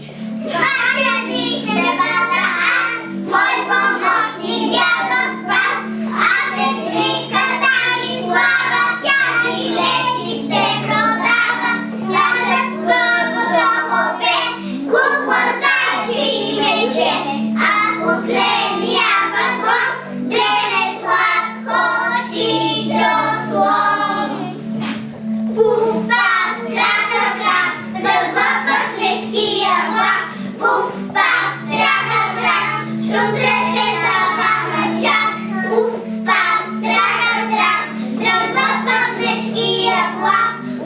Basia pisze bada, mój pomocnik wiadomo spas, a sestriczka dali sława, ciali lecisz te prodawa, zaraz w głowu dochodzę, kukła zajdzie i mycie, a puslenia wagon, drewę słodko ci ciosłą. Puf, paf, traka, trak, drwa podnyszki jawła, puf, paf, traka, trak, szundre się dawa na ciach, puf, paf, traka, trak, drwa podnyszki jawła,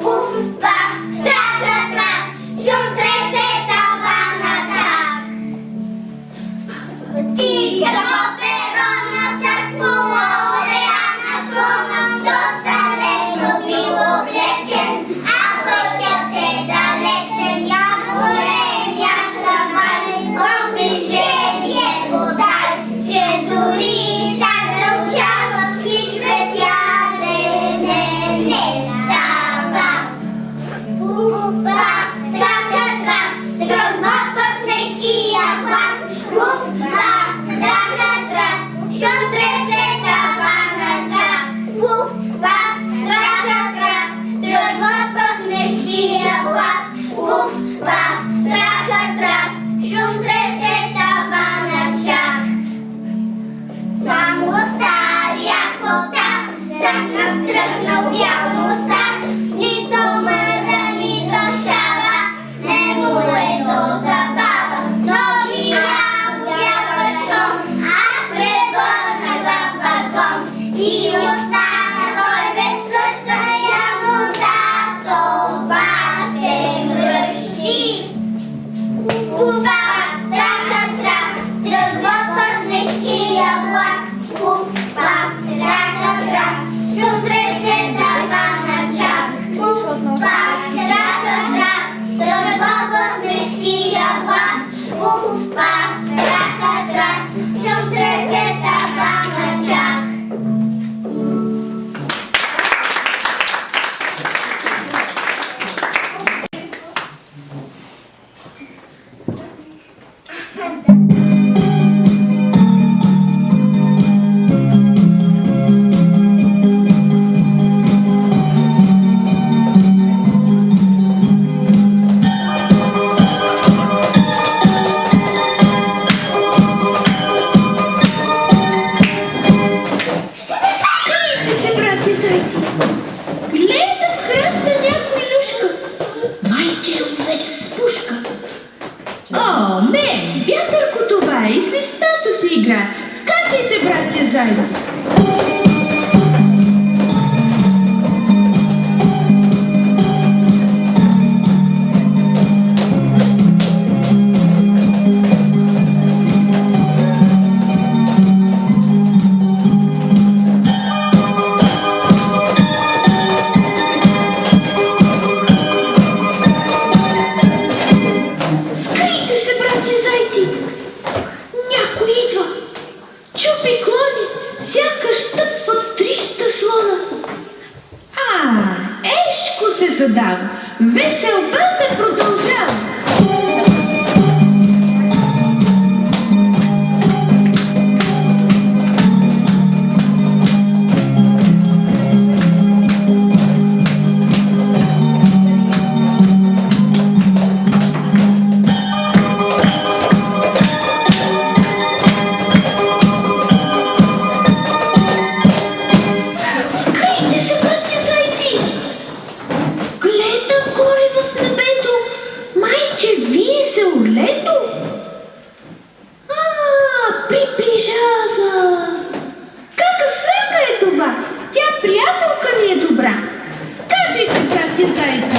puf, paf, traka, trak, szundre się dawa na ciach. Ticcia poperona sa spółole, a na słoną dostalego piło wleczeń, a to ciotę daleczeń, jak wolem, jak dawali, gąby ziemię podaj, się duri, tak to ciało tkwić specjalne stawa. Puf, paf, traka, trak, drogwa podnyszki jawła, puf, paf, traka, trak, szondre se dawa na ciach, puf, paf, traka, trak, drogwa podnyszki jawła, puf, paf, traka, trak, szondre se dawa na ciach. Samo stary jak potem, zasnął strachnął białą stal, ni to mela, ni to szala, nie mułe to zabawa. No i biała szon, a preworna wagon, i ostana doj bez koszta, ja mu za to basem rości. Uwa, traka, trak, drogwa podnyszki jawła, puf, paf, traka, trak, szundre się dawa na ciach, puf, paf, traka, trak, drogwa podnyszki jawła, puf, paf, traka, trak, szundre się dawa na ciach. Bracie zajці, гледом красеняк Милюшка, майче увесь пушка. О, не, вятърко това и свистата се игра. Скачайте, братя зайци. Скрийте се, братя зайци. Някой идва. Чупи клони, сякаш тъпва 300 слона. Ешко се задава. Весел брата продължава. Скрийте се, братя зайци. Гледам горе в небето. Майче, вие се орлето? Приближава. Кака свега е това? Тя приятелка ми е добра. Скачайте, братя зайци.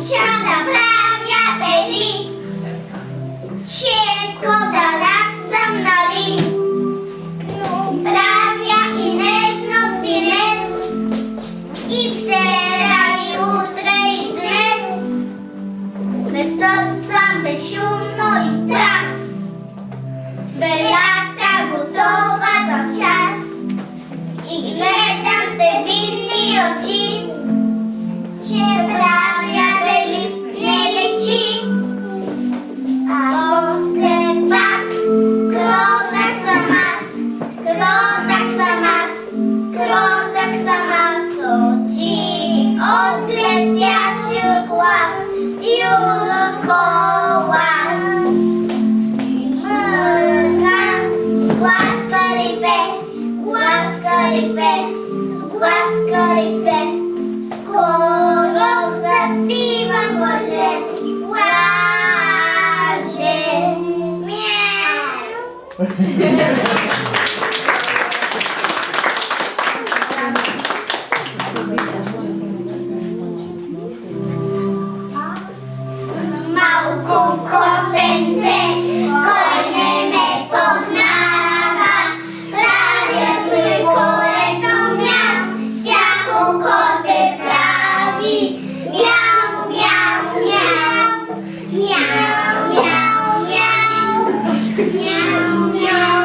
ciąda prawia byli. Cienko darak sam nali. Pravia i nežno spines. I wczoraj, jutra i dnes. Bez tortwa, bez szumno i tras. By lata gotowa zawczas. I gledam z te winni oči. Če pravia byli ne leči. A posle pak krotak samas oči. Odblestjašił głaz Julkołas. Głaskalife, skoro zaśpiewam Boże, łaże, miau. Małką kotęce, kolejne me poznawa, prawie tylko jedną miał, z jaką kotę prawi. Miau, miau, miau, miau, miau, miau, miau, miau.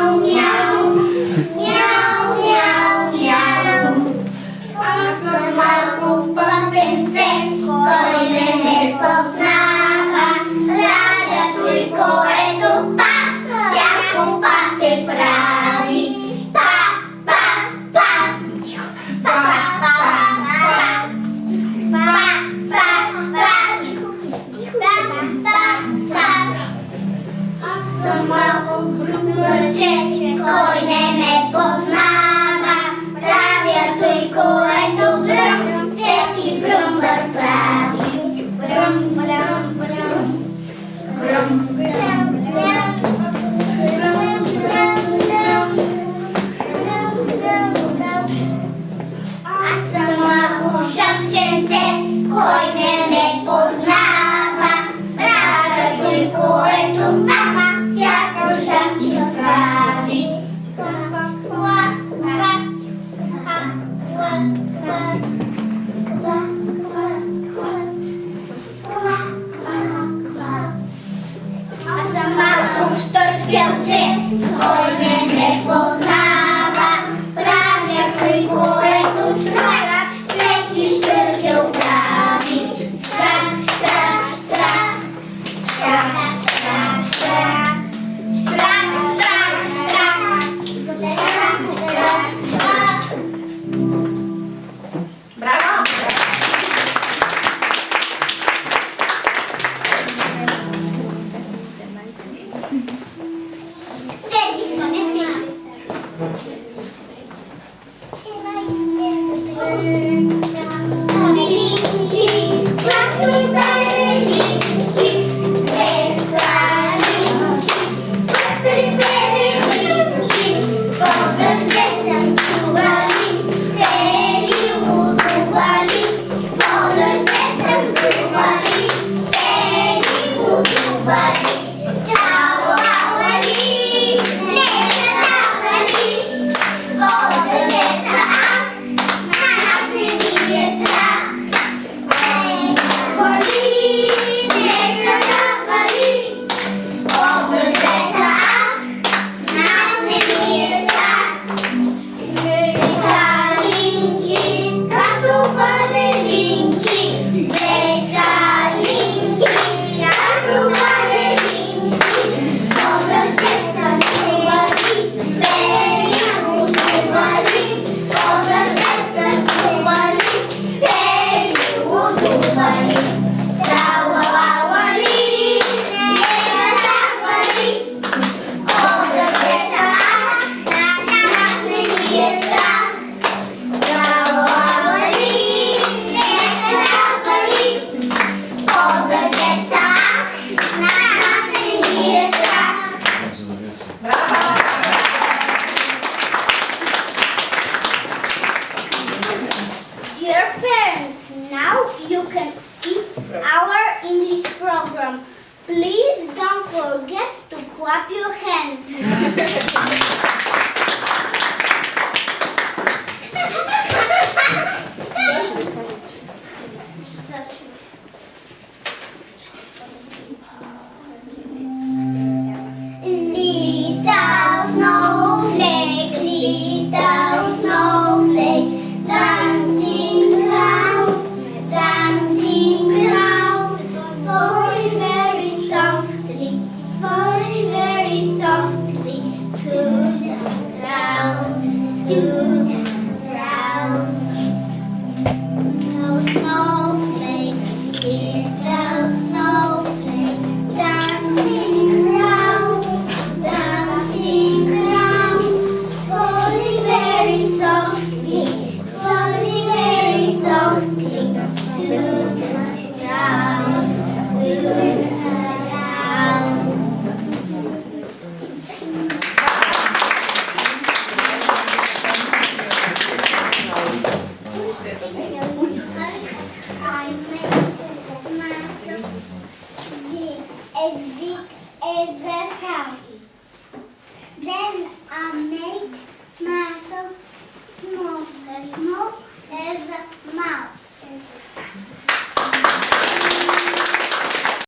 Clap your hands.